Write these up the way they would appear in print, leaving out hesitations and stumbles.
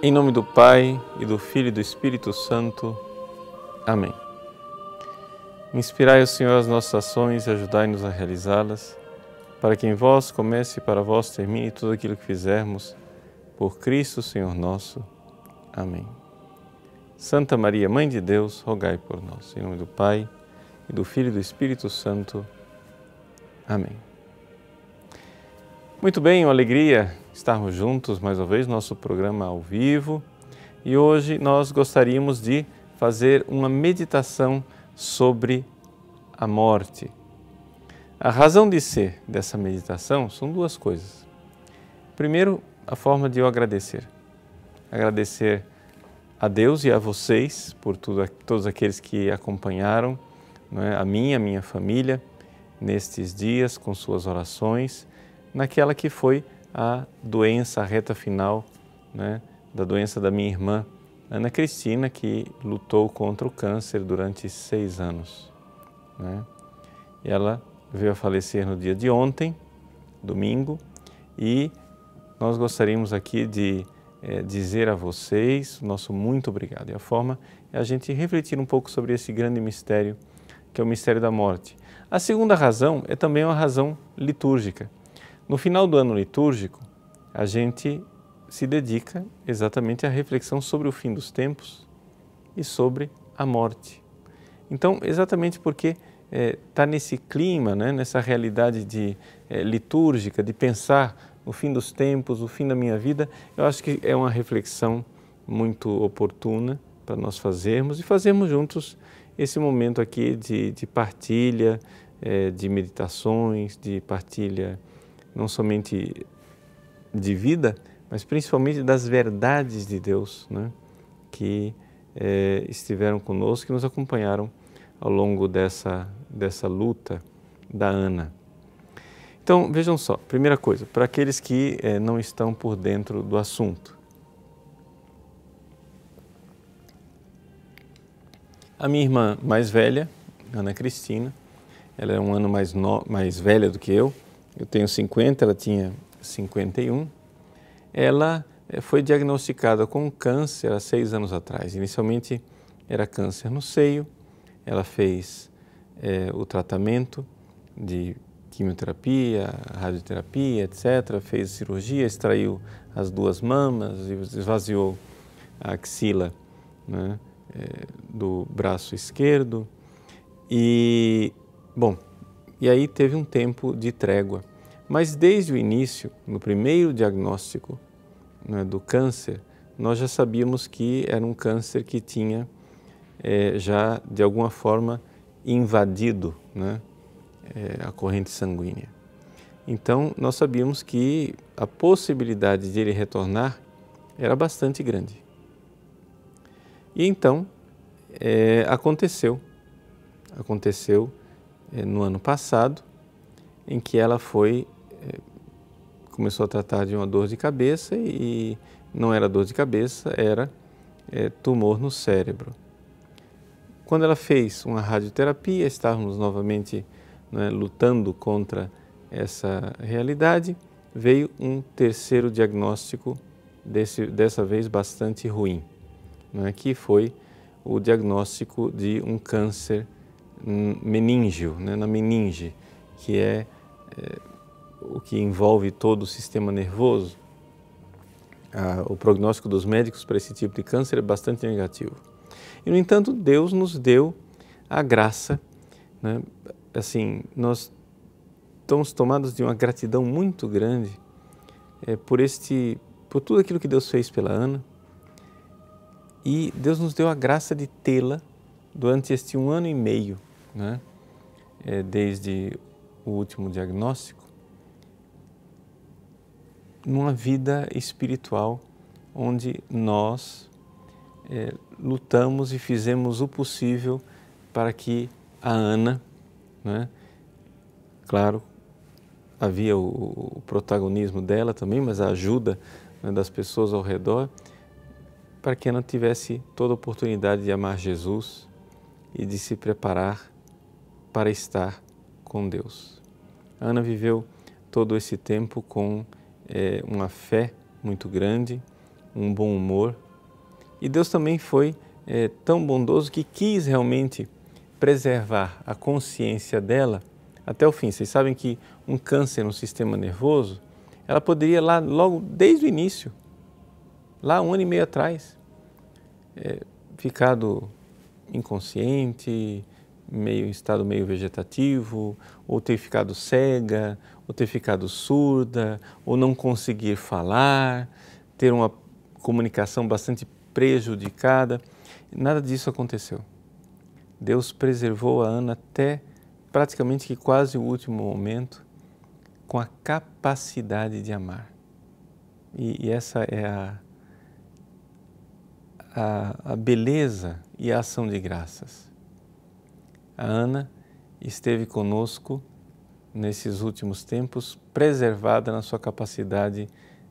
Em nome do Pai, e do Filho e do Espírito Santo. Amém. Inspirai, o Senhor, as nossas ações e ajudai-nos a realizá-las, para que em vós comece e para vós termine tudo aquilo que fizermos, por Cristo, Senhor nosso. Amém. Santa Maria, Mãe de Deus, rogai por nós. Em nome do Pai, e do Filho e do Espírito Santo. Amém. Muito bem, uma alegria estarmos juntos mais uma vez, nosso programa ao vivo. E hoje nós gostaríamos de fazer uma meditação sobre a morte. A razão de ser dessa meditação são duas coisas. Primeiro, a forma de eu agradecer. Agradecer a Deus e a vocês por todos aqueles que acompanharam, a minha família, nestes dias com suas orações, naquela que foi a doença, a reta final, da doença da minha irmã, Ana Cristina, que lutou contra o câncer durante 6 anos. Ela veio a falecer no dia de ontem, domingo, e nós gostaríamos aqui de dizer a vocês nosso muito obrigado. E a forma é a gente refletir um pouco sobre esse grande mistério, que é o mistério da morte. A segunda razão é também uma razão litúrgica. No final do ano litúrgico, a gente se dedica exatamente à reflexão sobre o fim dos tempos e sobre a morte. Então, exatamente porque está nesse clima, nessa realidade litúrgica, de pensar o fim dos tempos, o fim da minha vida, eu acho que é uma reflexão muito oportuna para nós fazermos e fazermos juntos esse momento aqui de partilha, de meditações, de partilha não somente de vida, mas principalmente das verdades de Deus, que estiveram conosco, que nos acompanharam ao longo dessa luta da Ana. Então, vejam só, primeira coisa, para aqueles que não estão por dentro do assunto. A minha irmã mais velha, Ana Cristina, ela é um ano mais velha do que eu tenho 50, ela tinha 51, ela foi diagnosticada com câncer há 6 anos atrás. Inicialmente era câncer no seio, ela fez o tratamento de quimioterapia, radioterapia, etc., fez cirurgia, extraiu as 2 mamas, esvaziou a axila do braço esquerdo e aí teve um tempo de trégua. Mas desde o início, no primeiro diagnóstico do câncer, nós já sabíamos que era um câncer que tinha já de alguma forma invadido a corrente sanguínea. Então nós sabíamos que a possibilidade de ele retornar era bastante grande. E então aconteceu no ano passado, em que ela começou a tratar de uma dor de cabeça e não era dor de cabeça, era tumor no cérebro. Quando ela fez uma radioterapia, estávamos novamente lutando contra essa realidade, veio um terceiro diagnóstico, dessa vez bastante ruim, que foi o diagnóstico de um câncer meníngeo, na meninge, que é o que envolve todo o sistema nervoso. O prognóstico dos médicos para esse tipo de câncer é bastante negativo. E, no entanto, Deus nos deu a graça, nós estamos tomados de uma gratidão muito grande por tudo aquilo que Deus fez pela Ana, e Deus nos deu a graça de tê-la durante este 1 ano e meio, desde o último diagnóstico, numa vida espiritual onde nós lutamos e fizemos o possível para que a Ana, claro, havia o protagonismo dela também, mas a ajuda das pessoas ao redor, para que Ana tivesse toda a oportunidade de amar Jesus e de se preparar para estar com Deus. A Ana viveu todo esse tempo com uma fé muito grande, um bom humor. E Deus também foi tão bondoso que quis realmente preservar a consciência dela até o fim. Vocês sabem que um câncer no sistema nervoso, ela poderia lá logo desde o início, lá 1 ano e meio atrás, ficado inconsciente, em estado meio vegetativo, ou ter ficado cega, ou ter ficado surda, ou não conseguir falar, ter uma comunicação bastante prejudicada. Nada disso aconteceu. Deus preservou a Ana até praticamente que quase o último momento, com a capacidade de amar. E essa é a beleza e a ação de graças. A Ana esteve conosco nesses últimos tempos, preservada na sua capacidade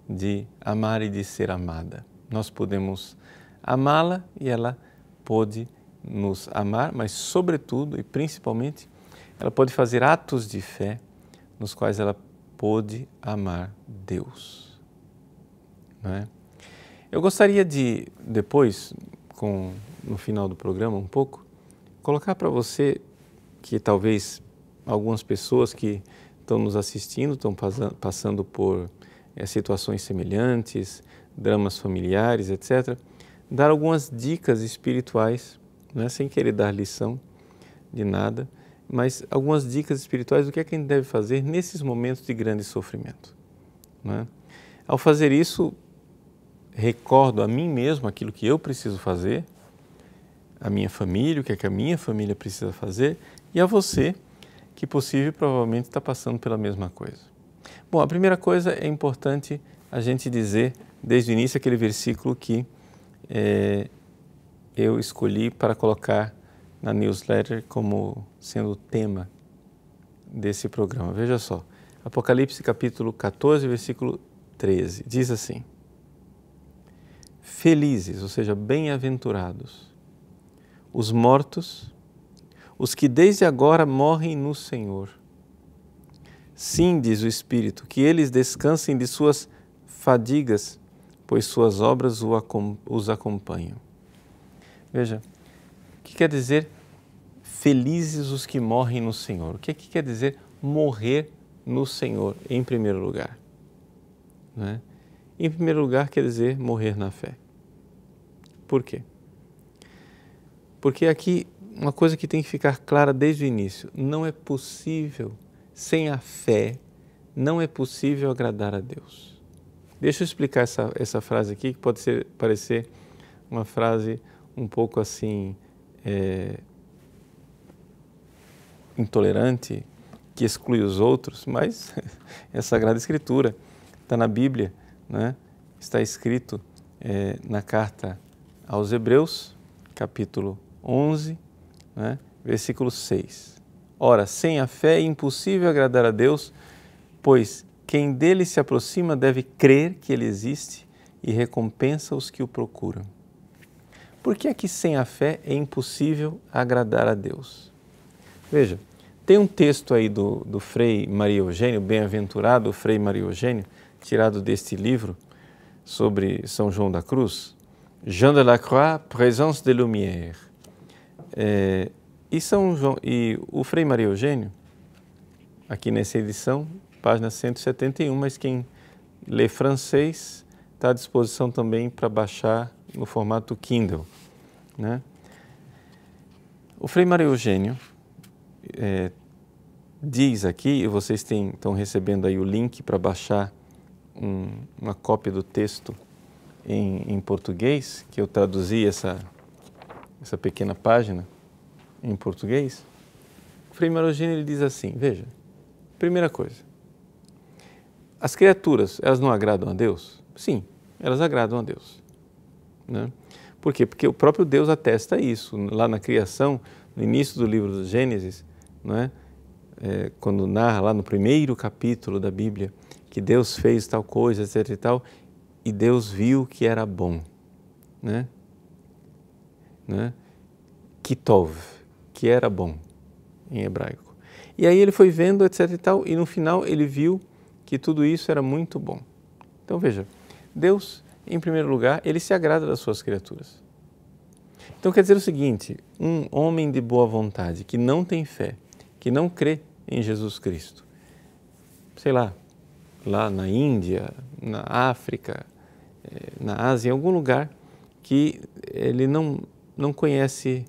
de amar e de ser amada. Nós podemos amá-la e ela pôde nos amar, mas sobretudo e principalmente, ela pode fazer atos de fé nos quais ela pôde amar Deus. Não é? Eu gostaria de, depois, no final do programa um pouco, colocar para você que talvez algumas pessoas que estão nos assistindo, estão passando por situações semelhantes, dramas familiares, etc., dar algumas dicas espirituais, né, sem querer dar lição de nada, mas algumas dicas espirituais do que é que a gente deve fazer nesses momentos de grande sofrimento. Né? Ao fazer isso, recordo a mim mesmo aquilo que eu preciso fazer, a minha família, o que é que a minha família precisa fazer, e a você, que possível provavelmente está passando pela mesma coisa. Bom, a primeira coisa é importante a gente dizer desde o início aquele versículo que eu escolhi para colocar na newsletter como sendo o tema desse programa. Veja só, Apocalipse capítulo 14, versículo 13, diz assim: felizes, ou seja, bem-aventurados, os mortos, os que desde agora morrem no Senhor. Sim, diz o Espírito, que eles descansem de suas fadigas, pois suas obras os acompanham. Veja, o que quer dizer felizes os que morrem no Senhor? O que quer dizer morrer no Senhor, em primeiro lugar? Não é? Em primeiro lugar, quer dizer morrer na fé. Por quê? Porque aqui, uma coisa que tem que ficar clara desde o início, não é possível, sem a fé, não é possível agradar a Deus. Deixa eu explicar essa frase aqui, que pode parecer uma frase um pouco assim, intolerante, que exclui os outros, mas é a Sagrada Escritura, está na Bíblia, né? Está escrito na carta aos Hebreus, capítulo 11, né? Versículo 6. Ora, sem a fé é impossível agradar a Deus, pois quem dele se aproxima deve crer que ele existe e recompensa os que o procuram. Por que é que sem a fé é impossível agradar a Deus? Veja, tem um texto aí do Frei Maria Eugênio, bem-aventurado Frei Maria Eugênio, tirado deste livro sobre São João da Cruz, Jean de la Croix, Présence de Lumière. E o Frei Maria Eugênio, aqui nessa edição, página 171, mas quem lê francês está à disposição também para baixar no formato Kindle. Né? O Frei Maria Eugênio diz aqui, e vocês estão recebendo aí o link para baixar uma cópia do texto em português, que eu traduzi essa pequena página em português. O Frei Maria Eugênio ele diz assim, veja, primeira coisa, as criaturas, elas não agradam a Deus? Sim, elas agradam a Deus. Né? Por quê? Porque o próprio Deus atesta isso. Lá na criação, no início do livro do Gênesis, não é? Quando narra lá no primeiro capítulo da Bíblia que Deus fez tal coisa, etc. e tal, e Deus viu que era bom. Né? Kitov, que era bom em hebraico. E aí ele foi vendo, etc. e tal, e no final ele viu que tudo isso era muito bom. Então veja, Deus, em primeiro lugar, Ele se agrada das suas criaturas. Então quer dizer o seguinte, um homem de boa vontade que não tem fé, que não crê em Jesus Cristo, sei lá na Índia, na África, na Ásia, em algum lugar que ele não conhece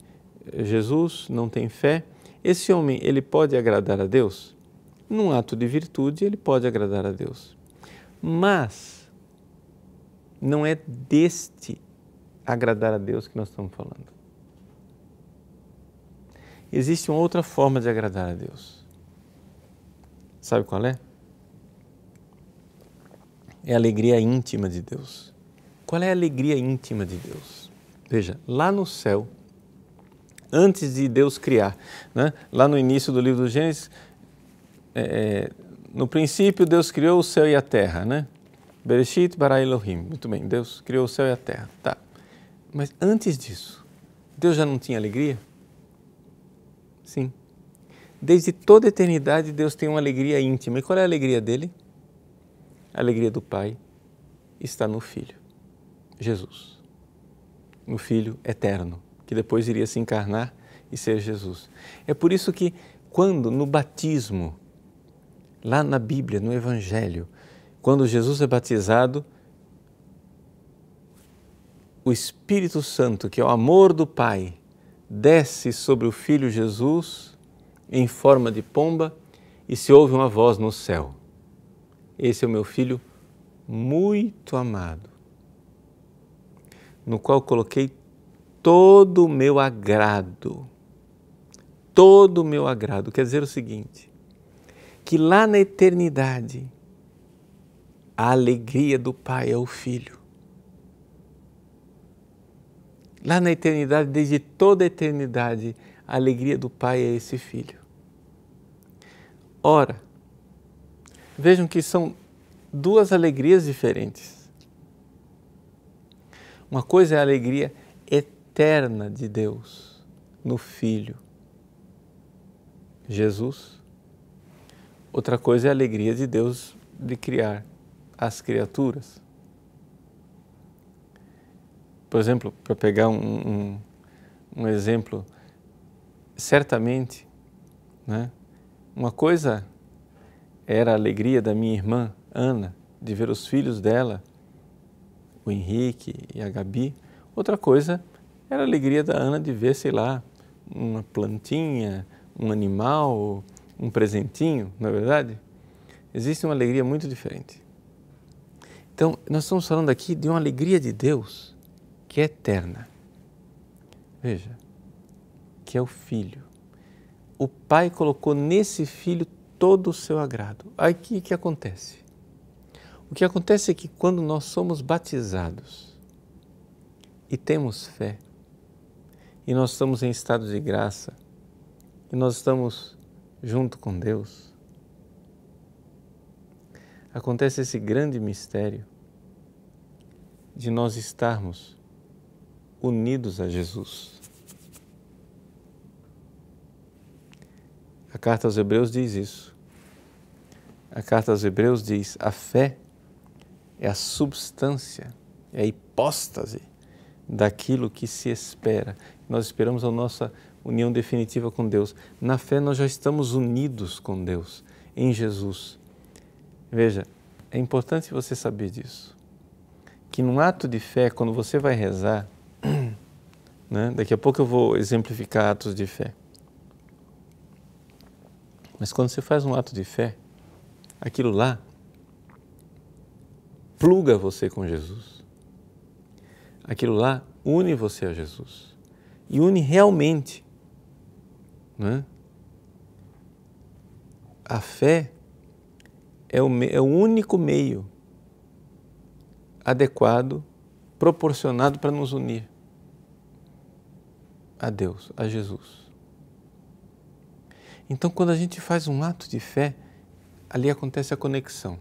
Jesus, não tem fé, esse homem, ele pode agradar a Deus? Num ato de virtude, ele pode agradar a Deus. Mas não é deste agradar a Deus que nós estamos falando. Existe uma outra forma de agradar a Deus. Sabe qual é? É a alegria íntima de Deus. Qual é a alegria íntima de Deus? Veja, lá no céu, antes de Deus criar, né? Lá no início do livro do Gênesis, no princípio Deus criou o céu e a terra, né? Bereshit bara Elohim. Muito bem, Deus criou o céu e a terra. Tá. Mas antes disso, Deus já não tinha alegria? Sim. Desde toda a eternidade, Deus tem uma alegria íntima. E qual é a alegria dele? A alegria do Pai está no Filho, Jesus. No Filho eterno, que depois iria se encarnar e ser Jesus. É por isso que quando no batismo, lá na Bíblia, no Evangelho, quando Jesus é batizado, o Espírito Santo, que é o amor do Pai, desce sobre o Filho Jesus em forma de pomba e se ouve uma voz no céu. Esse é o meu Filho muito amado, no qual coloquei todo o meu agrado. Todo o meu agrado. Quer dizer o seguinte, que lá na eternidade, a alegria do Pai é o Filho. Lá na eternidade, desde toda a eternidade, a alegria do Pai é esse Filho. Ora, vejam que são duas alegrias diferentes. Uma coisa é a alegria eterna de Deus no Filho, Jesus. Outra coisa é a alegria de Deus de criar as criaturas. Por exemplo, para pegar um exemplo, certamente, né, uma coisa era a alegria da minha irmã Ana, de ver os filhos dela, o Henrique e a Gabi. Outra coisa era a alegria da Ana de ver, sei lá, uma plantinha, um animal, um presentinho, não é verdade? Existe uma alegria muito diferente. Então, nós estamos falando aqui de uma alegria de Deus que é eterna. Veja, que é o Filho. O Pai colocou nesse Filho todo o seu agrado. Aí o que acontece? O que acontece é que quando nós somos batizados e temos fé, e nós estamos em estado de graça, e nós estamos junto com Deus, acontece esse grande mistério de nós estarmos unidos a Jesus. A carta aos Hebreus diz isso. A carta aos Hebreus diz: a fé é a substância, é a hipóstase daquilo que se espera. Nós esperamos a nossa união definitiva com Deus. Na fé nós já estamos unidos com Deus, em Jesus. Veja, é importante você saber disso. Que num ato de fé, quando você vai rezar, né, daqui a pouco eu vou exemplificar atos de fé. Mas quando você faz um ato de fé, aquilo lá pluga você com Jesus. Aquilo lá une você a Jesus. E une realmente. Né? A fé é o único meio adequado, proporcionado para nos unir a Deus, a Jesus. Então, quando a gente faz um ato de fé, ali acontece a conexão.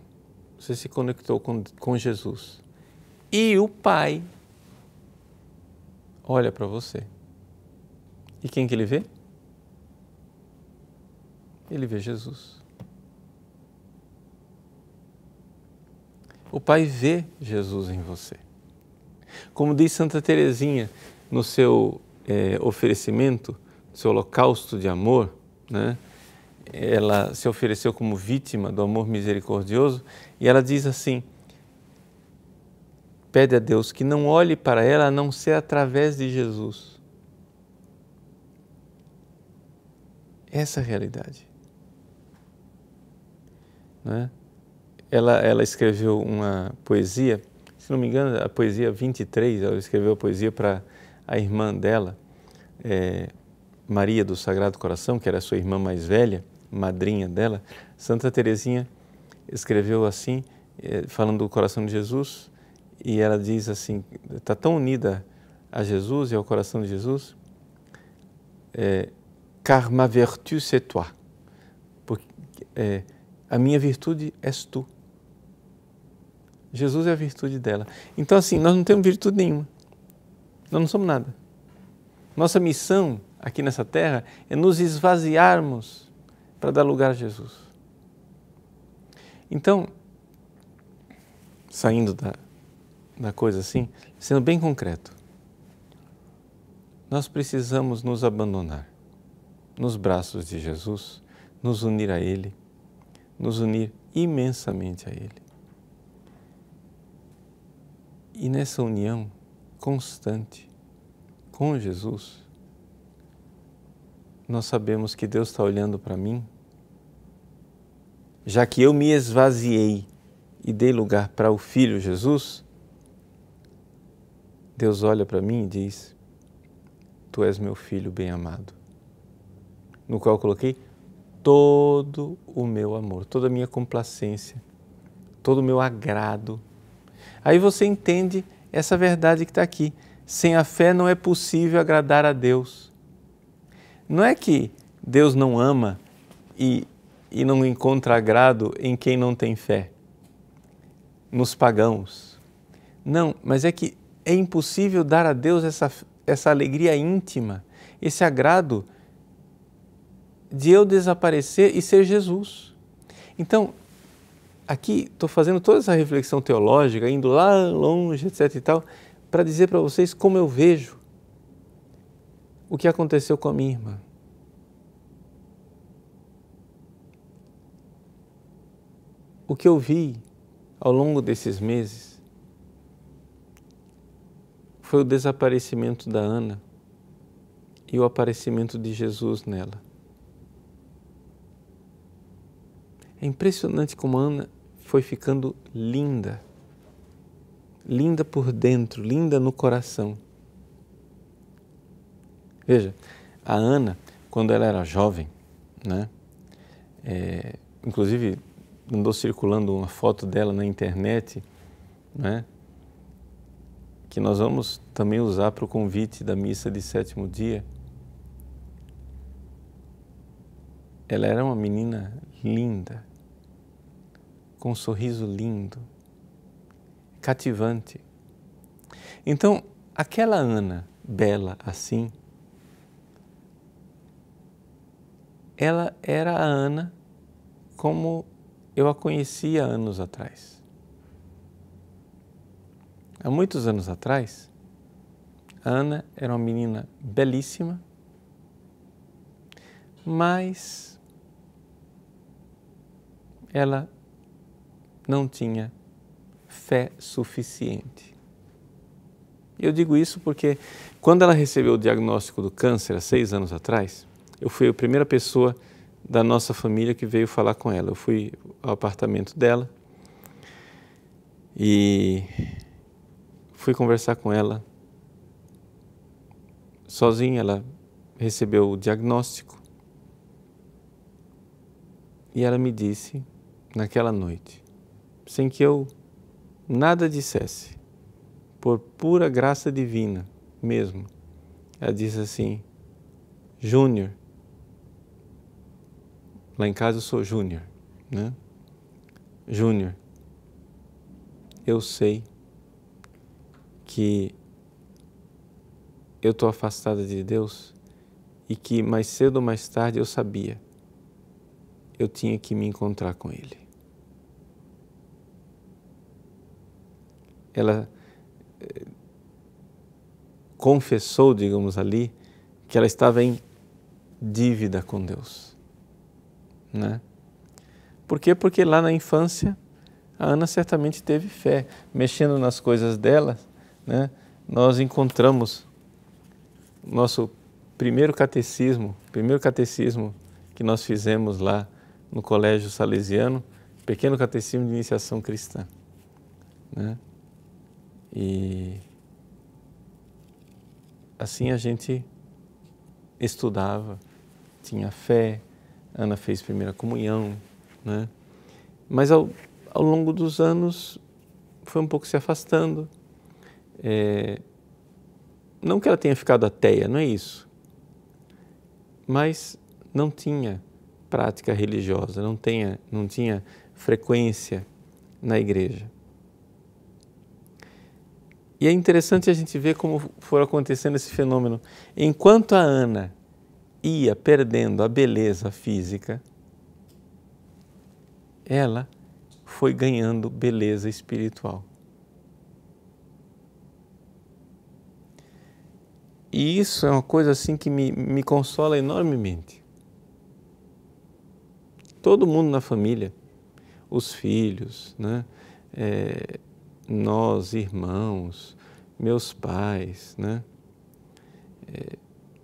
Você se conectou com Jesus. E o Pai olha para você. E quem que ele vê? Ele vê Jesus. O Pai vê Jesus em você. Como diz Santa Teresinha no seu oferecimento, seu holocausto de amor, né? Ela se ofereceu como vítima do amor misericordioso e ela diz assim, pede a Deus que não olhe para ela a não ser através de Jesus. Essa é a realidade. Né? Ela escreveu uma poesia, se não me engano, a poesia 23, ela escreveu a poesia para a irmã dela, Maria do Sagrado Coração, que era a sua irmã mais velha, madrinha dela. Santa Teresinha escreveu assim, falando do coração de Jesus, e ela diz assim, está tão unida a Jesus e ao coração de Jesus, car ma vertu c'est toi, porque a minha virtude és tu. Jesus é a virtude dela. Então assim, nós não temos virtude nenhuma, nós não somos nada. Nossa missão aqui nessa terra é nos esvaziarmos para dar lugar a Jesus. Então, saindo da coisa assim, sendo bem concreto, nós precisamos nos abandonar nos braços de Jesus, nos unir a Ele, nos unir imensamente a Ele. E nessa união constante com Jesus, nós sabemos que Deus está olhando para mim, já que eu me esvaziei e dei lugar para o Filho Jesus, Deus olha para mim e diz, tu és meu Filho bem-amado, no qual coloquei todo o meu amor, toda a minha complacência, todo o meu agrado. Aí você entende essa verdade que está aqui. Sem a fé não é possível agradar a Deus. Não é que Deus não ama e não encontra agrado em quem não tem fé, nos pagãos. Não, mas é que é impossível dar a Deus essa alegria íntima, esse agrado de eu desaparecer e ser Jesus. Então, aqui estou fazendo toda essa reflexão teológica, indo lá longe, etc. e tal, para dizer para vocês como eu vejo o que aconteceu com a minha irmã. O que eu vi ao longo desses meses foi o desaparecimento da Ana e o aparecimento de Jesus nela. É impressionante como a Ana foi ficando linda, linda por dentro, linda no coração. Veja, a Ana, quando ela era jovem, né, inclusive andou circulando uma foto dela na internet, né, que nós vamos também usar para o convite da missa de 7º dia. Ela era uma menina linda, com um sorriso lindo, cativante. Então, aquela Ana bela assim, ela era a Ana como eu a conhecia anos atrás. Há muitos anos atrás, a Ana era uma menina belíssima, mas ela não tinha fé suficiente. Eu digo isso porque quando ela recebeu o diagnóstico do câncer há 6 anos atrás, eu fui a primeira pessoa da nossa família que veio falar com ela. Eu fui ao apartamento dela e fui conversar com ela sozinha. Ela recebeu o diagnóstico e ela me disse naquela noite, sem que eu nada dissesse, por pura graça divina mesmo, ela disse assim, Júnior, lá em casa eu sou Júnior, né? Júnior, eu sei que eu estou afastada de Deus e que mais cedo ou mais tarde eu sabia, eu tinha que me encontrar com Ele. Ela confessou, digamos ali, que ela estava em dívida com Deus, né? Por quê? Porque lá na infância a Ana certamente teve fé. Mexendo nas coisas dela, né, nós encontramos nosso primeiro catecismo que nós fizemos lá no Colégio Salesiano, pequeno catecismo de iniciação cristã, né? E assim a gente estudava, tinha fé, Ana fez primeira comunhão, né? Mas ao longo dos anos foi um pouco se afastando. Não que ela tenha ficado ateia, não é isso, mas não tinha prática religiosa, não tinha frequência na igreja. E é interessante a gente ver como foi acontecendo esse fenômeno. Enquanto a Ana ia perdendo a beleza física, ela foi ganhando beleza espiritual. E isso é uma coisa assim que me consola enormemente. Todo mundo na família, os filhos, né? Nós, irmãos, meus pais, né?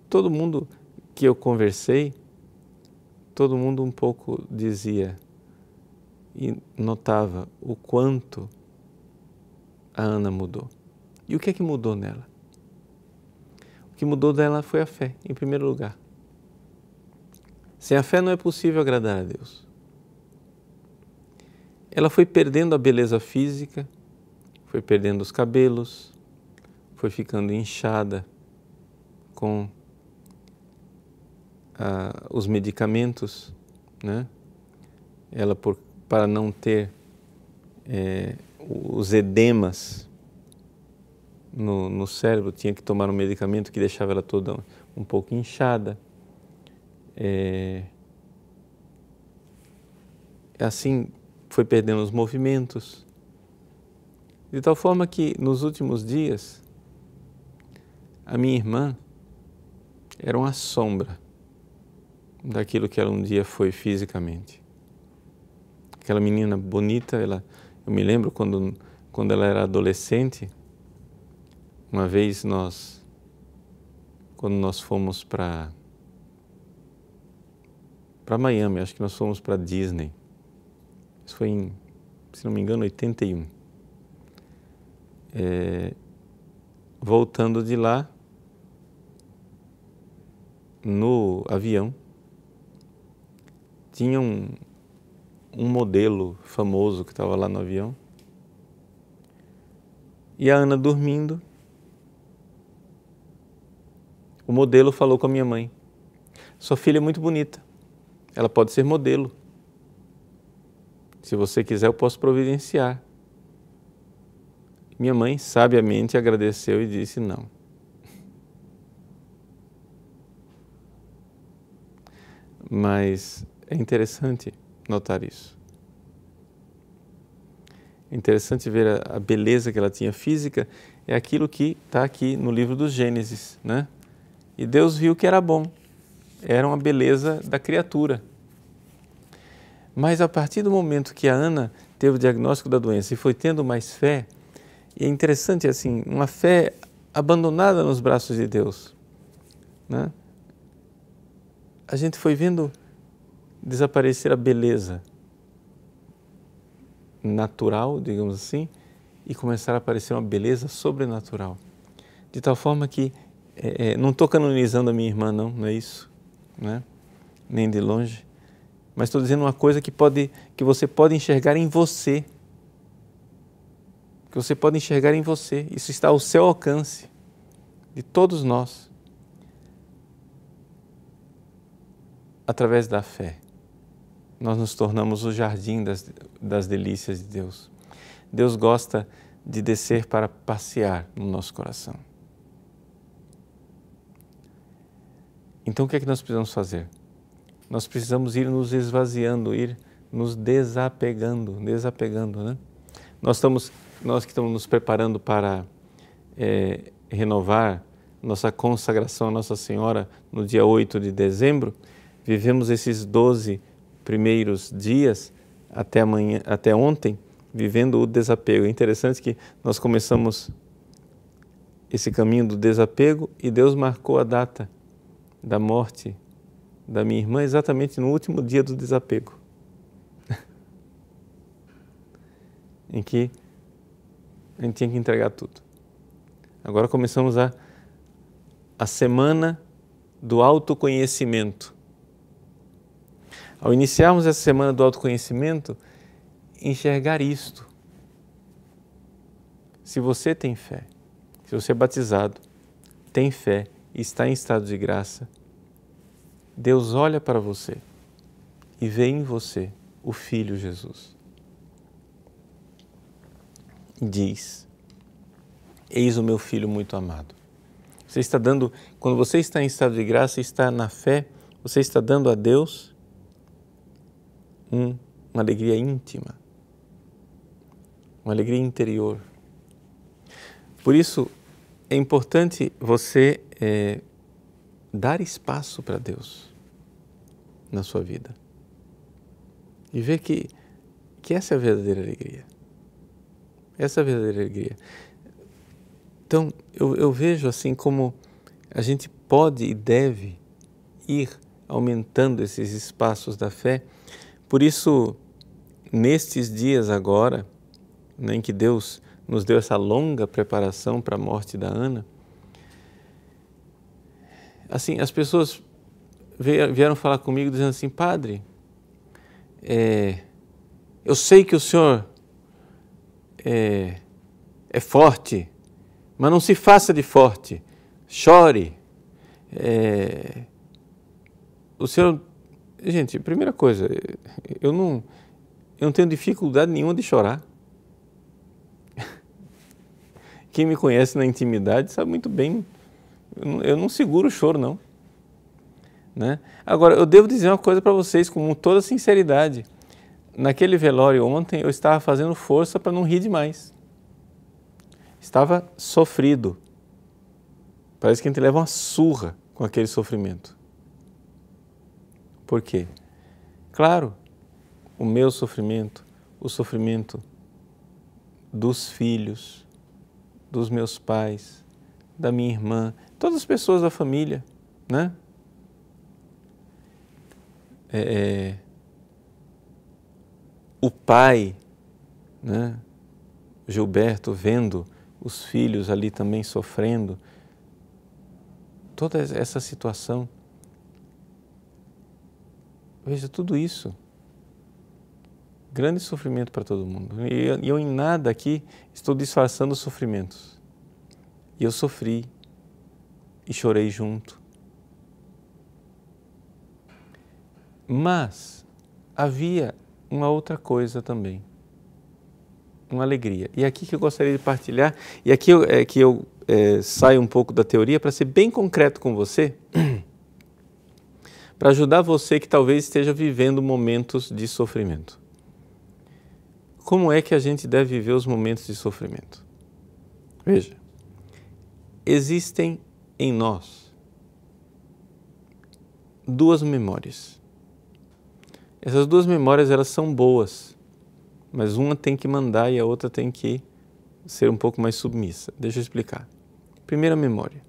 Todo mundo que eu conversei, todo mundo um pouco dizia e notava o quanto a Ana mudou. E o que é que mudou nela? O que mudou dela foi a fé, em primeiro lugar. Sem a fé não é possível agradar a Deus. Ela foi perdendo a beleza física, foi perdendo os cabelos, foi ficando inchada com os medicamentos, né? Ela, para não ter os edemas no cérebro, tinha que tomar um medicamento que deixava ela toda um pouco inchada. Assim, foi perdendo os movimentos, de tal forma que nos últimos dias a minha irmã era uma sombra daquilo que ela um dia foi fisicamente. Aquela menina bonita, eu me lembro quando ela era adolescente, uma vez quando nós fomos para Miami, acho que nós fomos para Disney. Isso foi em, se não me engano, 81. Voltando de lá, no avião, tinha um modelo famoso que estava lá no avião. E a Ana dormindo, o modelo falou com a minha mãe: sua filha é muito bonita, ela pode ser modelo. Se você quiser, eu posso providenciar. Minha mãe sabiamente agradeceu e disse não. Mas é interessante notar isso. É interessante ver a beleza que ela tinha física, é aquilo que está aqui no livro do Gênesis, né? E Deus viu que era bom, era uma beleza da criatura. Mas a partir do momento que a Ana teve o diagnóstico da doença e foi tendo mais fé, e é interessante assim, uma fé abandonada nos braços de Deus, né? A gente foi vendo desaparecer a beleza natural, digamos assim, e começar a aparecer uma beleza sobrenatural. De tal forma que, não estou canonizando a minha irmã, não é isso, né? Nem de longe, mas estou dizendo uma coisa que você pode enxergar em você, que você pode enxergar em você, isso está ao seu alcance, de todos nós, através da fé. Nós nos tornamos o jardim das delícias de Deus. Deus gosta de descer para passear no nosso coração. Então o que é que nós precisamos fazer? Nós precisamos ir nos esvaziando, ir nos desapegando, né? Nós que estamos nos preparando para renovar nossa consagração a Nossa Senhora no dia 8 de dezembro, vivemos esses 12 primeiros dias até amanhã, até ontem, vivendo o desapego. É interessante que nós começamos esse caminho do desapego e Deus marcou a data da morte da minha irmã exatamente no último dia do desapego, em que a gente tinha que entregar tudo. Agora começamos a semana do autoconhecimento. Ao iniciarmos essa semana do autoconhecimento, enxergar isto. Se você tem fé, se você é batizado, tem fé e está em estado de graça, Deus olha para você e vê em você o Filho Jesus. E diz: eis o meu filho muito amado. Você está dando, quando você está em estado de graça e está na fé, você está dando a Deus uma alegria íntima, uma alegria interior. Por isso, é importante você dar espaço para Deus na sua vida e ver que essa é a verdadeira alegria. Essa é a verdadeira alegria. Então, eu vejo assim como a gente pode e deve ir aumentando esses espaços da fé. Por isso, nestes dias agora, em que Deus nos deu essa longa preparação para a morte da Ana, assim, as pessoas vieram falar comigo dizendo assim: padre, eu sei que o senhor é forte, mas não se faça de forte, chore. O senhor, gente, primeira coisa, eu não tenho dificuldade nenhuma de chorar. Quem me conhece na intimidade sabe muito bem, eu não seguro o choro, não. Né? Agora, eu devo dizer uma coisa para vocês com toda sinceridade. Naquele velório ontem, eu estava fazendo força para não rir demais. Estava sofrido. Parece que a gente leva uma surra com aquele sofrimento. Por quê? Claro, o meu sofrimento, o sofrimento dos filhos, dos meus pais, da minha irmã, todas as pessoas da família, né? O pai, né? Gilberto, vendo os filhos ali também sofrendo, toda essa situação. Veja, tudo isso, grande sofrimento para todo mundo. E eu em nada aqui estou disfarçando os sofrimentos. E eu sofri e chorei junto. Mas havia uma outra coisa também, uma alegria. E aqui que eu gostaria de partilhar, e aqui eu saio um pouco da teoria para ser bem concreto com você, para ajudar você que talvez esteja vivendo momentos de sofrimento. Como é que a gente deve viver os momentos de sofrimento? Veja, existem em nós duas memórias. Essas duas memórias, elas são boas, mas uma tem que mandar e a outra tem que ser um pouco mais submissa. Deixa eu explicar. Primeira memória,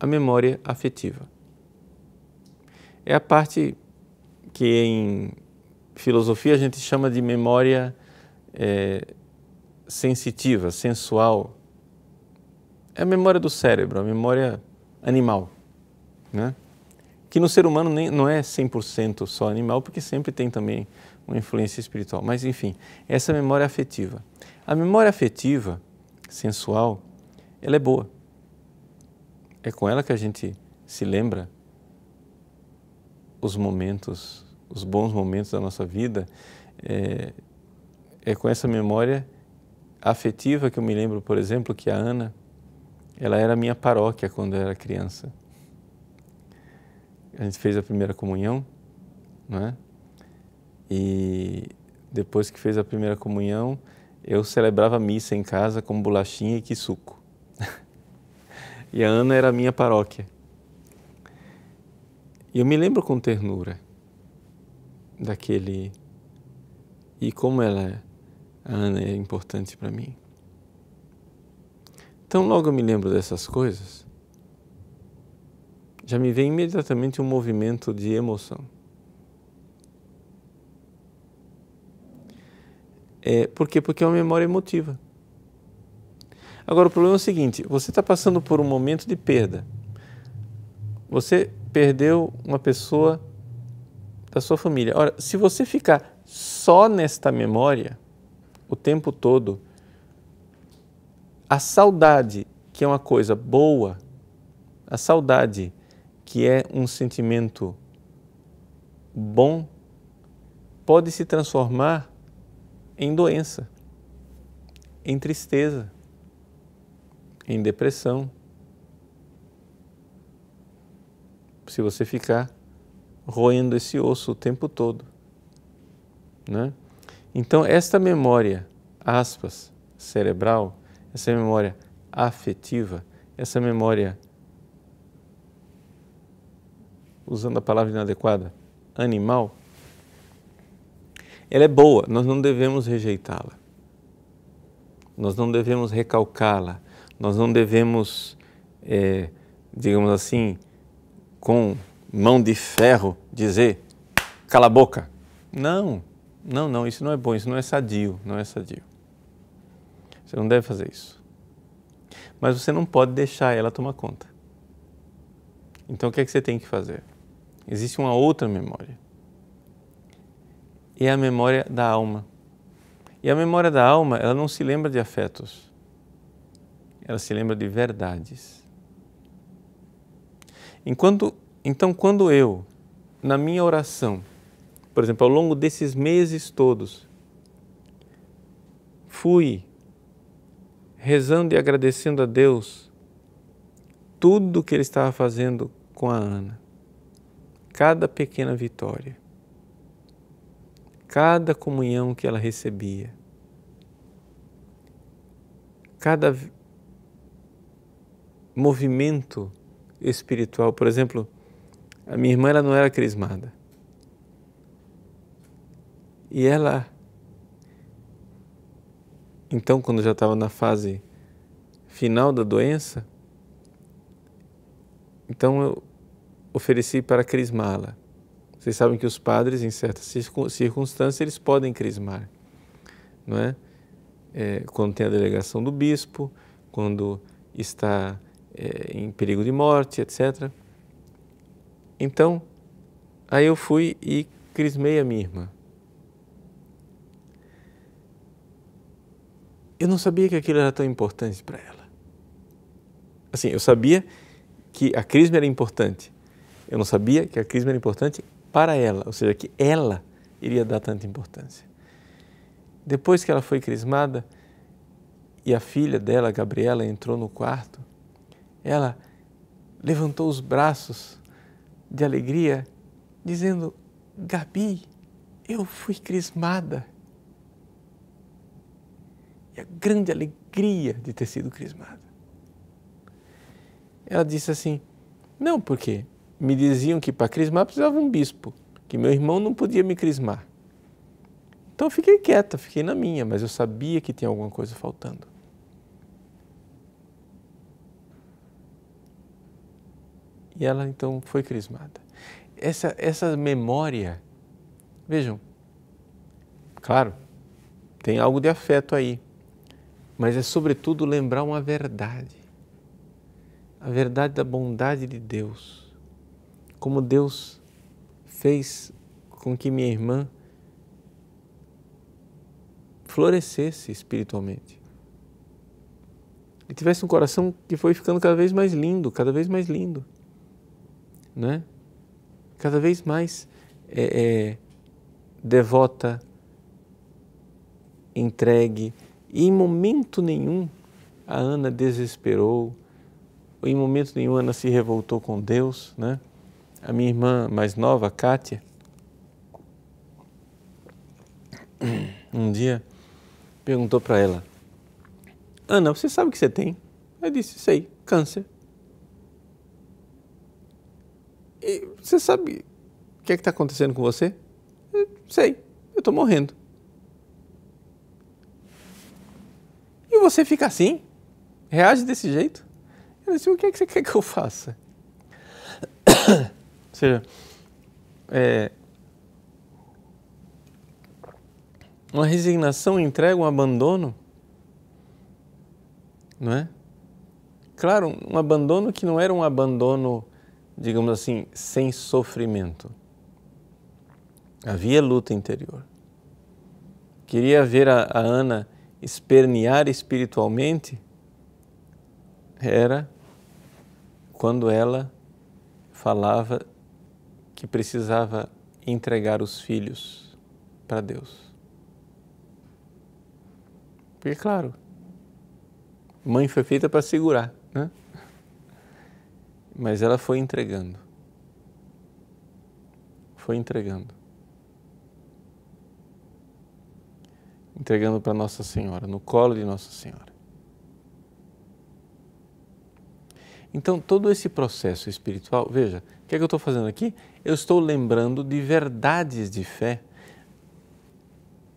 a memória afetiva. É a parte que em filosofia a gente chama de memória sensitiva, sensual. É a memória do cérebro, a memória animal, né? Que no ser humano não é 100% só animal, porque sempre tem também uma influência espiritual. Mas, enfim, essa memória afetiva. A memória afetiva, sensual, ela é boa. É com ela que a gente se lembra os momentos, os bons momentos da nossa vida. É com essa memória afetiva que eu me lembro, por exemplo, que a Ana, ela era minha paróquia quando eu era criança. A gente fez a primeira comunhão, não é? E depois que fez a primeira comunhão, eu celebrava a missa em casa com bolachinha e quissuco. E a Ana era a minha paróquia. E eu me lembro com ternura daquele... E como a Ana é importante para mim. Então, logo eu me lembro dessas coisas, já me vem imediatamente um movimento de emoção. Por quê? Porque é uma memória emotiva. Agora, o problema é o seguinte, você está passando por um momento de perda. Você perdeu uma pessoa da sua família. Ora, se você ficar só nesta memória o tempo todo, a saudade, que é uma coisa boa, a saudade, que é um sentimento bom, pode se transformar em doença, em tristeza, em depressão. Se você ficar roendo esse osso o tempo todo, né? Então, esta memória, aspas, cerebral, essa memória afetiva, essa memória, usando a palavra inadequada, animal, ela é boa, nós não devemos rejeitá-la. Nós não devemos recalcá-la, nós não devemos, digamos assim, com mão de ferro dizer, cala a boca. Não, isso não é bom, isso não é sadio, não é sadio. Você não deve fazer isso. Mas você não pode deixar ela tomar conta. Então o que é que você tem que fazer? Existe uma outra memória. É a memória da alma. E a memória da alma, ela não se lembra de afetos. Ela se lembra de verdades. Então, quando eu, na minha oração, por exemplo, ao longo desses meses todos, fui rezando e agradecendo a Deus tudo que Ele estava fazendo com a Ana, cada pequena vitória, cada comunhão que ela recebia, cada movimento espiritual. Por exemplo, a minha irmã ela não era crismada. E ela, então, quando já estava na fase final da doença, então eu ofereci para crismá-la. Vocês sabem que os padres, em certas circunstâncias, eles podem crismar, não é? Quando tem a delegação do bispo, quando está em perigo de morte, etc. Então, aí eu fui e crismei a minha irmã. Eu não sabia que aquilo era tão importante para ela. Assim, eu sabia que a crisma era importante. Eu não sabia que a crisma era importante para ela, ou seja, que ela iria dar tanta importância. Depois que ela foi crismada e a filha dela, Gabriela, entrou no quarto, ela levantou os braços de alegria, dizendo, Gabi, eu fui crismada. E a grande alegria de ter sido crismada. Ela disse assim, não, porque me diziam que para crismar precisava um bispo, que meu irmão não podia me crismar. Então eu fiquei quieta, fiquei na minha, mas eu sabia que tinha alguma coisa faltando. E ela então foi crismada. Essa memória, vejam, claro, tem algo de afeto aí, mas é sobretudo lembrar uma verdade. A verdade da bondade de Deus. Como Deus fez com que minha irmã florescesse espiritualmente. E tivesse um coração que foi ficando cada vez mais lindo, né? Cada vez mais devota, entregue. E em momento nenhum a Ana desesperou, ou em momento nenhum a Ana se revoltou com Deus, né? A minha irmã mais nova, a Kátia, um dia perguntou para ela, Ana, você sabe o que você tem? Eu disse, sei, câncer. E você sabe o que é que está acontecendo com você? Eu sei, eu estou morrendo. E você fica assim? Reage desse jeito? Eu disse, o que é que você quer que eu faça? Ou seja, uma resignação entrega um abandono, não é? Claro, um abandono que não era um abandono, digamos assim, sem sofrimento. Havia luta interior. Queria ver a Ana espernear espiritualmente, era quando ela falava que precisava entregar os filhos para Deus. Porque, claro, mãe foi feita para segurar, né? Mas ela foi entregando. Foi entregando. Entregando para Nossa Senhora, no colo de Nossa Senhora. Então, todo esse processo espiritual, veja, o que é que eu estou fazendo aqui? Eu estou lembrando de verdades de fé,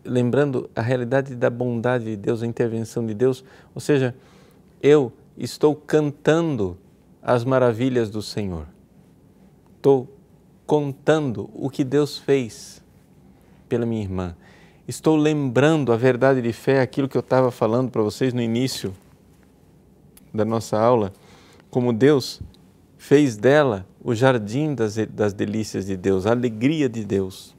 lembrando a realidade da bondade de Deus, a intervenção de Deus, ou seja, eu estou cantando as maravilhas do Senhor. Estou contando o que Deus fez pela minha irmã. Estou lembrando a verdade de fé, aquilo que eu estava falando para vocês no início da nossa aula, como Deus fez dela o jardim das delícias de Deus, a alegria de Deus,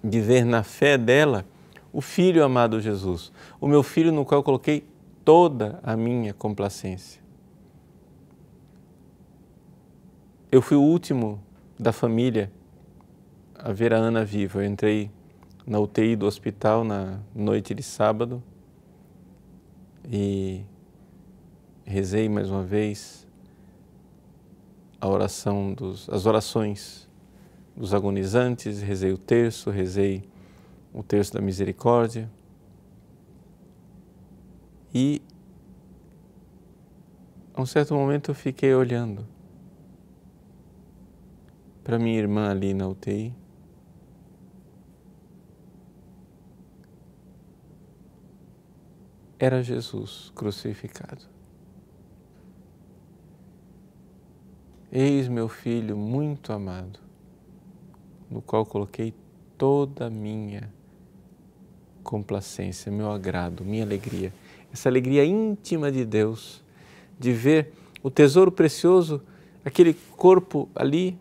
de ver na fé dela o Filho amado Jesus, o meu Filho no qual eu coloquei toda a minha complacência. Eu fui o último da família a ver a Ana viva. Eu entrei na UTI do hospital na noite de sábado e rezei mais uma vez as orações dos agonizantes, rezei o terço da misericórdia e a um certo momento eu fiquei olhando para minha irmã ali na UTI. Era Jesus crucificado. Eis meu Filho muito amado, no qual coloquei toda a minha complacência, meu agrado, minha alegria. Essa alegria íntima de Deus, de ver o tesouro precioso, aquele corpo ali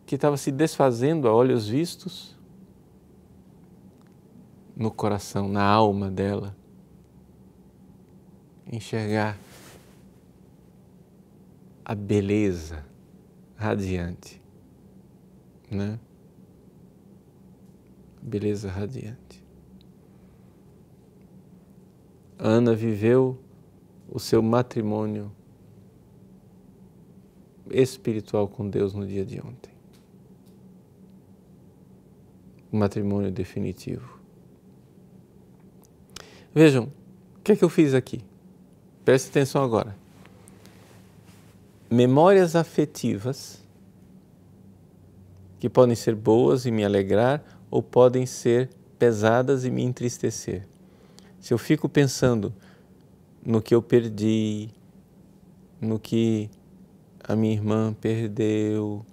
que estava se desfazendo a olhos vistos, no coração, na alma dela, enxergar a beleza radiante, né? Beleza radiante. Ana viveu o seu matrimônio espiritual com Deus no dia de ontem. Um matrimônio definitivo. Vejam, o que é que eu fiz aqui? Preste atenção agora. Memórias afetivas que podem ser boas e me alegrar ou podem ser pesadas e me entristecer. Se eu fico pensando no que eu perdi, no que a minha irmã perdeu,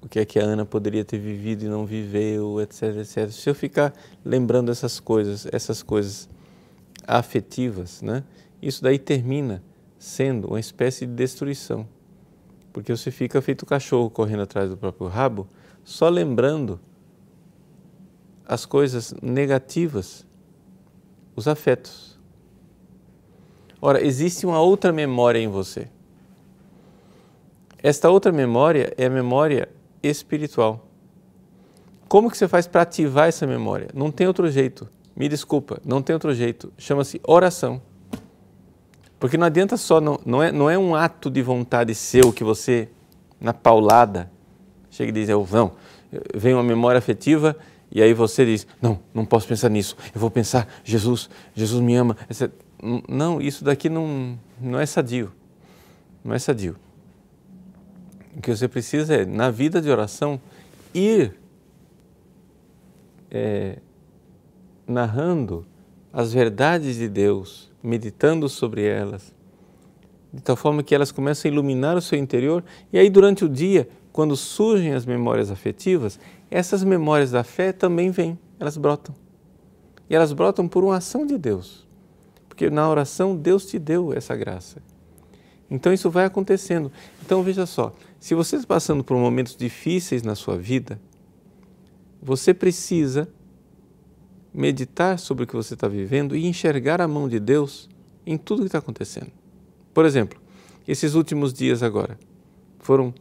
o que é que a Ana poderia ter vivido e não viveu, etc, etc. Se eu ficar lembrando essas coisas afetivas, né? Isso daí termina sendo uma espécie de destruição, porque você fica feito cachorro correndo atrás do próprio rabo, só lembrando as coisas negativas, os afetos. Ora, existe uma outra memória em você. Esta outra memória é a memória espiritual. Como que você faz para ativar essa memória? Não tem outro jeito. Me desculpa, não tem outro jeito. Chama-se oração. Porque não adianta só, não é um ato de vontade seu que você, na paulada, chega e diz, não, vem uma memória afetiva e aí você diz, não posso pensar nisso, eu vou pensar, Jesus me ama. Não, isso daqui não é sadio, não é sadio. O que você precisa é, na vida de oração, ir narrando as verdades de Deus, meditando sobre elas, de tal forma que elas começam a iluminar o seu interior, e aí durante o dia, quando surgem as memórias afetivas, essas memórias da fé também vêm, elas brotam. E elas brotam por uma ação de Deus, porque na oração Deus te deu essa graça. Então isso vai acontecendo. Então veja só, se você está passando por momentos difíceis na sua vida, você precisa meditar sobre o que você está vivendo e enxergar a mão de Deus em tudo que está acontecendo. Por exemplo, esses últimos dias agora, foram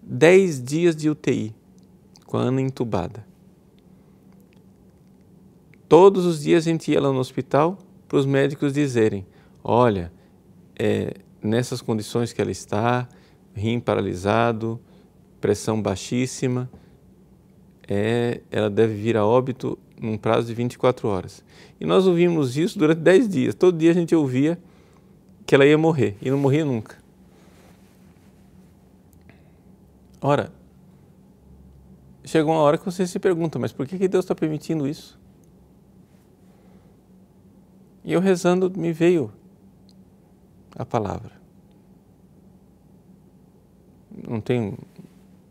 10 dias de UTI, com a Ana entubada. Todos os dias a gente ia lá no hospital para os médicos dizerem, olha, nessas condições que ela está, rim paralisado, pressão baixíssima, ela deve vir a óbito num prazo de 24 horas. E nós ouvimos isso durante 10 dias. Todo dia a gente ouvia que ela ia morrer e não morria nunca. Ora, chegou uma hora que você se pergunta, mas por que Deus está permitindo isso? E eu rezando me veio a palavra. Não tem,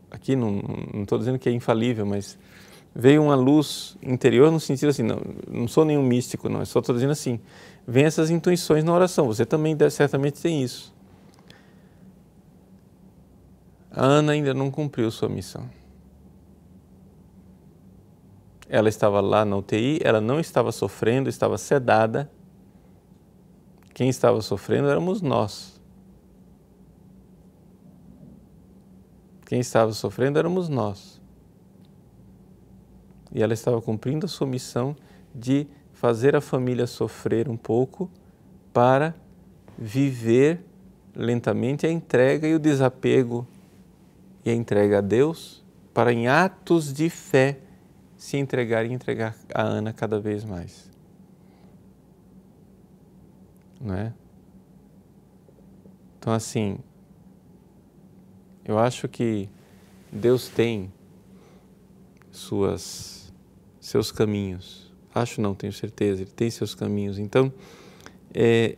aqui não estou dizendo que é infalível, mas veio uma luz interior no sentido assim, não sou nenhum místico, não, só estou dizendo assim, vem essas intuições na oração, você também certamente tem isso. A Ana ainda não cumpriu sua missão. Ela estava lá na UTI, ela não estava sofrendo, estava sedada. Quem estava sofrendo éramos nós. Quem estava sofrendo éramos nós. E ela estava cumprindo a sua missão de fazer a família sofrer um pouco para viver lentamente a entrega e o desapego e a entrega a Deus para em atos de fé se entregar e entregar a Ana cada vez mais. Não é? Então assim, eu acho que Deus tem seus caminhos. Acho não, tenho certeza, Ele tem seus caminhos. Então,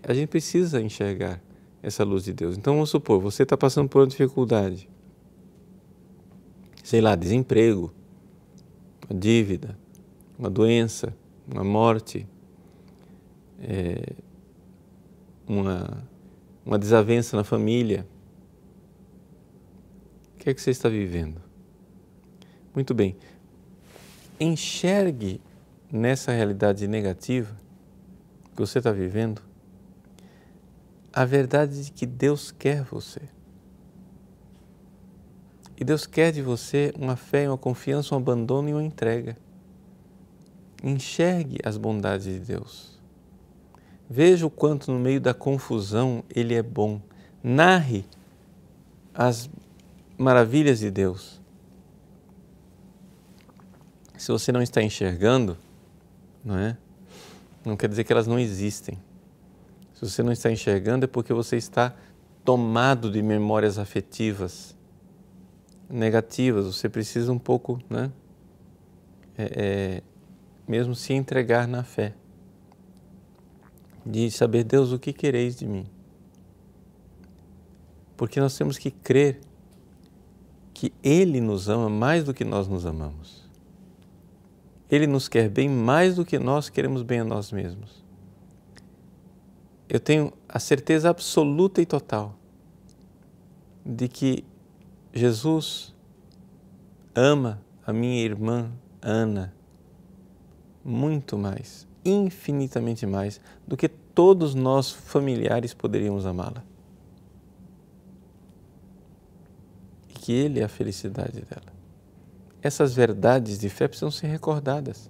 a gente precisa enxergar essa luz de Deus. Então, vamos supor, você está passando por uma dificuldade. Sei lá, desemprego, uma dívida, uma doença, uma morte, uma desavença na família. O que é que você está vivendo? Muito bem. Enxergue nessa realidade negativa que você está vivendo a verdade de que Deus quer você. E Deus quer de você uma fé, uma confiança, um abandono e uma entrega. Enxergue as bondades de Deus. Veja o quanto no meio da confusão Ele é bom. Narre as maravilhas de Deus. Se você não está enxergando, não quer dizer que elas não existem. Se você não está enxergando é porque você está tomado de memórias afetivas negativas. Você precisa um pouco, mesmo se entregar na fé, de saber, Deus, o que quereis de mim? Porque nós temos que crer que Ele nos ama mais do que nós nos amamos. Ele nos quer bem mais do que nós queremos bem a nós mesmos. Eu tenho a certeza absoluta e total de que Jesus ama a minha irmã Ana muito mais, infinitamente mais, do que todos nós familiares poderíamos amá-la. E que Ele é a felicidade dela. Essas verdades de fé precisam ser recordadas.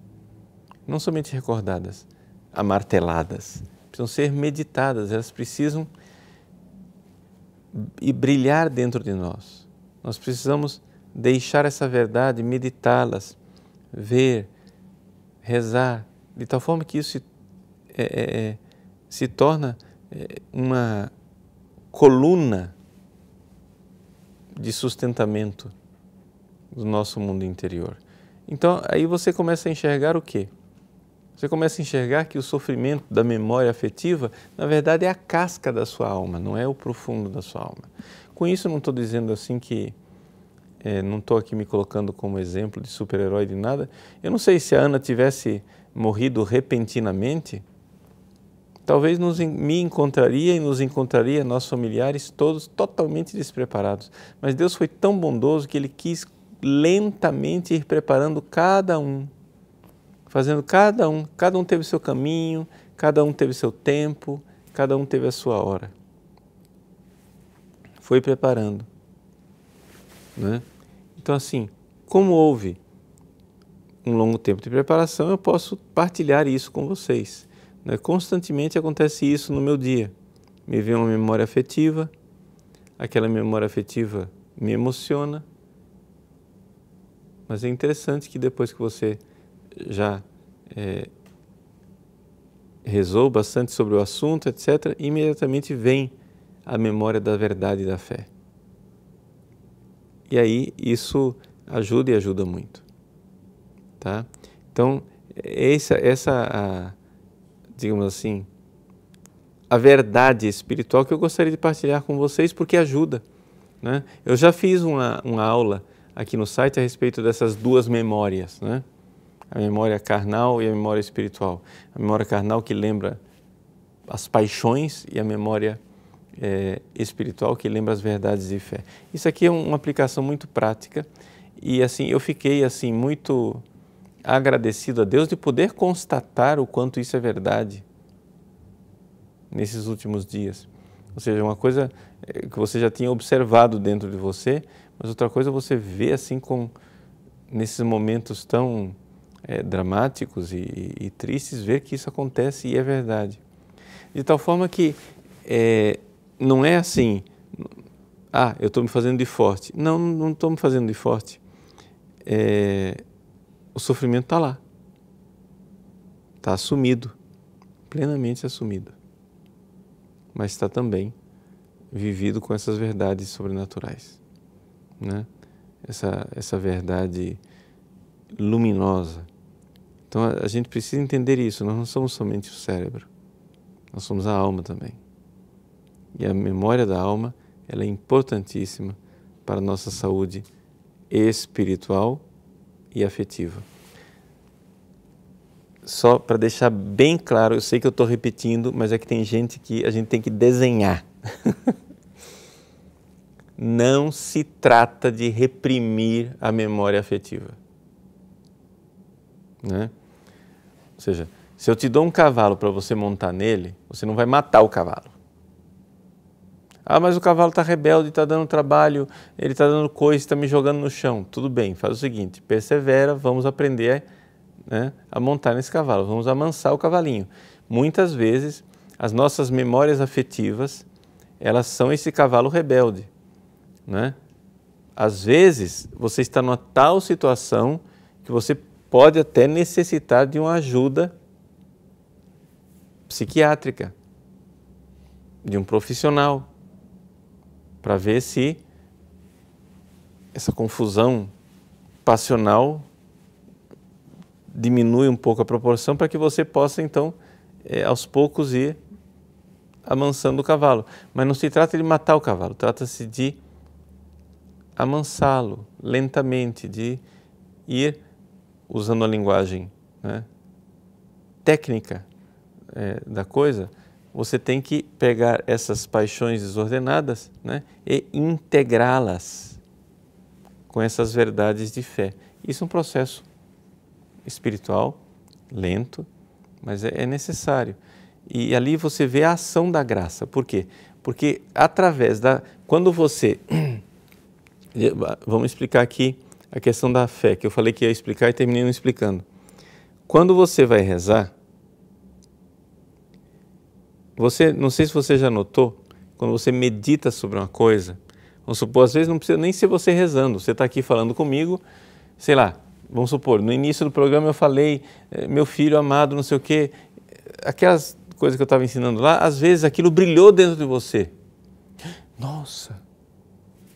Não somente recordadas, amarteladas. Precisam ser meditadas, elas precisam brilhar dentro de nós. Nós precisamos deixar essa verdade, meditá-las, ver, rezar, de tal forma que isso se torna uma coluna de sustentamento do nosso mundo interior. Então, aí você começa a enxergar o quê? Você começa a enxergar que o sofrimento da memória afetiva, na verdade, é a casca da sua alma, não é o profundo da sua alma. Com isso, eu não estou dizendo assim que, não estou aqui me colocando como exemplo de super-herói de nada. Eu não sei se a Ana tivesse morrido repentinamente, talvez me encontraria e nos encontraria, nossos familiares, todos totalmente despreparados. Mas Deus foi tão bondoso que Ele quis lentamente ir preparando cada um, fazendo cada um teve seu caminho, cada um teve seu tempo, cada um teve a sua hora. Foi preparando, né? Então assim, como houve um longo tempo de preparação, eu posso partilhar isso com vocês. Né? Constantemente acontece isso no meu dia. Me vem uma memória afetiva, aquela memória afetiva me emociona, mas é interessante que depois que você já rezou bastante sobre o assunto, etc., imediatamente vem a memória da verdade e da fé. E aí isso ajuda e ajuda muito. Tá? Então, digamos assim, a verdade espiritual que eu gostaria de partilhar com vocês, porque ajuda. Né? Eu já fiz uma aula aqui no site a respeito dessas duas memórias, né? A memória carnal e a memória espiritual. A memória carnal que lembra as paixões e a memória espiritual que lembra as verdades de fé. Isso aqui é uma aplicação muito prática e assim eu fiquei assim muito agradecido a Deus de poder constatar o quanto isso é verdade nesses últimos dias. Ou seja, uma coisa que você já tinha observado dentro de você, mas outra coisa você vê assim nesses momentos tão dramáticos e tristes, ver que isso acontece e é verdade. De tal forma que não é assim, eu estou me fazendo de forte. Não, não estou me fazendo de forte. O sofrimento está lá. Está assumido, plenamente assumido. Mas está também vivido com essas verdades sobrenaturais. Né? Essa verdade luminosa. Então a gente precisa entender isso, nós não somos somente o cérebro, nós somos a alma também. E a memória da alma, ela é importantíssima para a nossa saúde espiritual e afetiva. Só para deixar bem claro, eu sei que eu estou repetindo, mas é que tem gente que a gente tem que desenhar. Não se trata de reprimir a memória afetiva. Né? Ou seja, se eu te dou um cavalo para você montar nele, você não vai matar o cavalo. Mas o cavalo está rebelde, está dando trabalho, ele está dando coisa, está me jogando no chão. Tudo bem, faz o seguinte, persevera, vamos aprender a montar nesse cavalo, vamos amansar o cavalinho. Muitas vezes, as nossas memórias afetivas, elas são esse cavalo rebelde. Né? Às vezes, você está numa tal situação que você pode até necessitar de uma ajuda psiquiátrica, de um profissional, para ver se essa confusão passional diminui um pouco a proporção para que você possa, então, aos poucos ir amansando o cavalo. Mas não se trata de matar o cavalo, trata-se de amansá-lo lentamente, de ir usando a linguagem técnica da coisa. Você tem que pegar essas paixões desordenadas e integrá-las com essas verdades de fé. Isso é um processo espiritual, lento, mas é necessário. E ali você vê a ação da graça. Por quê? Porque quando você... Vamos explicar aqui a questão da fé, que eu falei que ia explicar e terminei não explicando. Quando você vai rezar, não sei se você já notou, quando você medita sobre uma coisa, vamos supor, às vezes não precisa nem ser você rezando, você está aqui falando comigo, sei lá, vamos supor, no início do programa eu falei, meu filho amado, não sei o quê, aquelas coisas que eu estava ensinando lá, às vezes aquilo brilhou dentro de você. Nossa,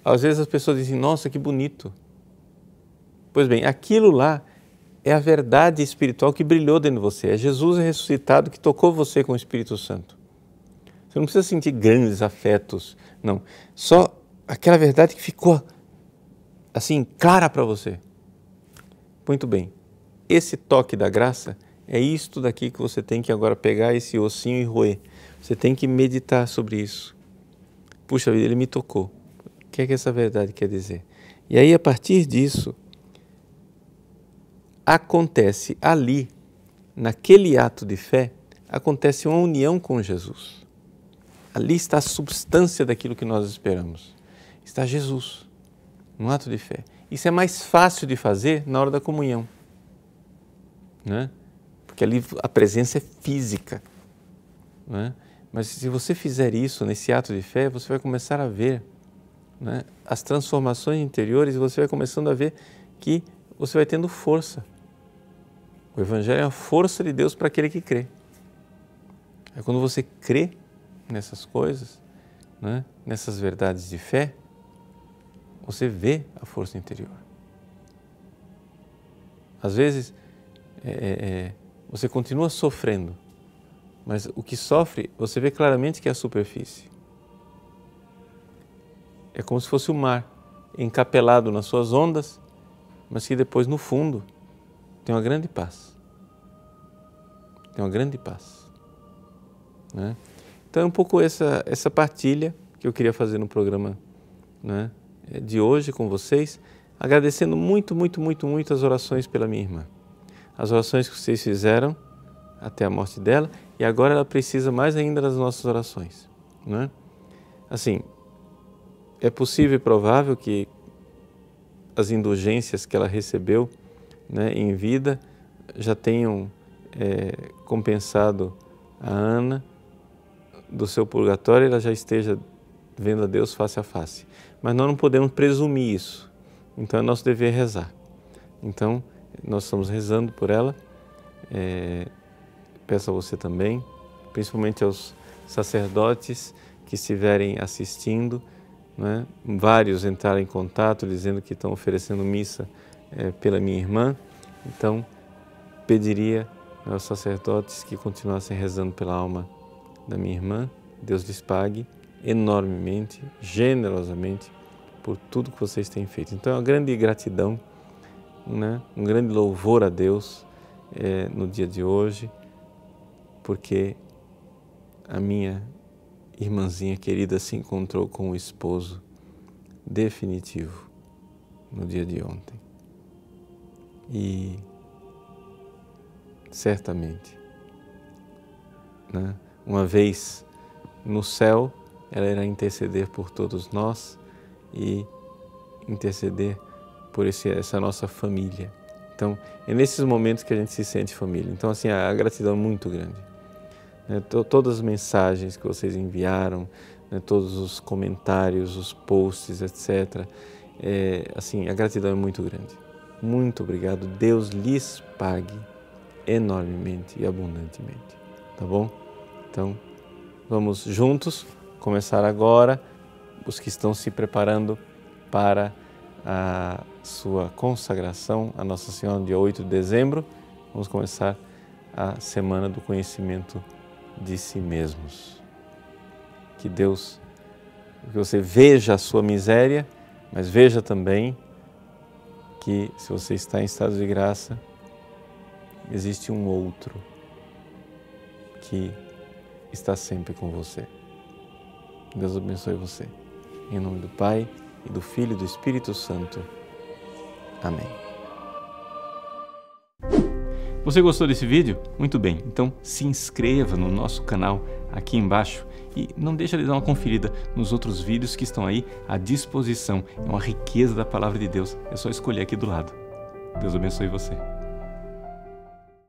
Às vezes as pessoas dizem, nossa, que bonito. Pois bem, aquilo lá é a verdade espiritual que brilhou dentro de você. É Jesus ressuscitado que tocou você com o Espírito Santo. Você não precisa sentir grandes afetos, não. Só aquela verdade que ficou assim, clara para você. Muito bem. Esse toque da graça é isto daqui que você tem que agora pegar esse ossinho e roer. Você tem que meditar sobre isso. Puxa vida, ele me tocou. O que é que essa verdade quer dizer? E aí, a partir disso, acontece ali, naquele ato de fé, acontece uma união com Jesus. Ali está a substância daquilo que nós esperamos. Está Jesus, no ato de fé. Isso é mais fácil de fazer na hora da comunhão, né? Porque ali a presença é física, né? Mas se você fizer isso nesse ato de fé, você vai começar a ver, né, as transformações interiores e você vai começando a ver que você vai tendo força. O Evangelho é a força de Deus para aquele que crê. É quando você crê nessas coisas, né, nessas verdades de fé, você vê a força interior. Às vezes, você continua sofrendo, mas o que sofre, você vê claramente que é a superfície. É como se fosse o mar, encapelado nas suas ondas, mas que depois, no fundo, tem uma grande paz. Tem uma grande paz, né? Então, é um pouco essa partilha que eu queria fazer no programa, né, de hoje com vocês, agradecendo muito, muito, muito, muito as orações pela minha irmã. As orações que vocês fizeram até a morte dela, e agora ela precisa mais ainda das nossas orações, né? Assim, é possível e provável que as indulgências que ela recebeu, né, em vida já tenham compensado a Ana do seu purgatório, ela já esteja vendo a Deus face a face. Mas nós não podemos presumir isso, então é nosso dever rezar. Então, nós estamos rezando por ela, peço a você também, principalmente aos sacerdotes que estiverem assistindo, né? Vários entraram em contato dizendo que estão oferecendo missa pela minha irmã, então pediria aos sacerdotes que continuassem rezando pela alma da minha irmã. Deus lhes pague enormemente, generosamente, por tudo que vocês têm feito. Então é uma grande gratidão, né? Um grande louvor a Deus no dia de hoje, porque a minha irmãzinha querida se encontrou com o esposo definitivo no dia de ontem. E certamente, né, uma vez no céu, ela irá interceder por todos nós e interceder por essa nossa família. Então, é nesses momentos que a gente se sente família. Então, assim, a gratidão é muito grande. Todas as mensagens que vocês enviaram, né, todos os comentários, os posts, etc. Assim, a gratidão é muito grande. Muito obrigado. Deus lhes pague enormemente e abundantemente. Tá bom? Então, vamos juntos começar agora, os que estão se preparando para a sua consagração a Nossa Senhora, no dia 8 de dezembro. Vamos começar a Semana do Conhecimento de Si Mesmos. Que Deus, que você veja a sua miséria, mas veja também que se você está em estado de graça, existe um outro que está sempre com você. Deus abençoe você. Em nome do Pai, e do Filho e do Espírito Santo. Amém. Você gostou desse vídeo? Muito bem, então se inscreva no nosso canal aqui embaixo e não deixe de dar uma conferida nos outros vídeos que estão aí à disposição. É uma riqueza da Palavra de Deus, é só escolher aqui do lado. Deus abençoe você.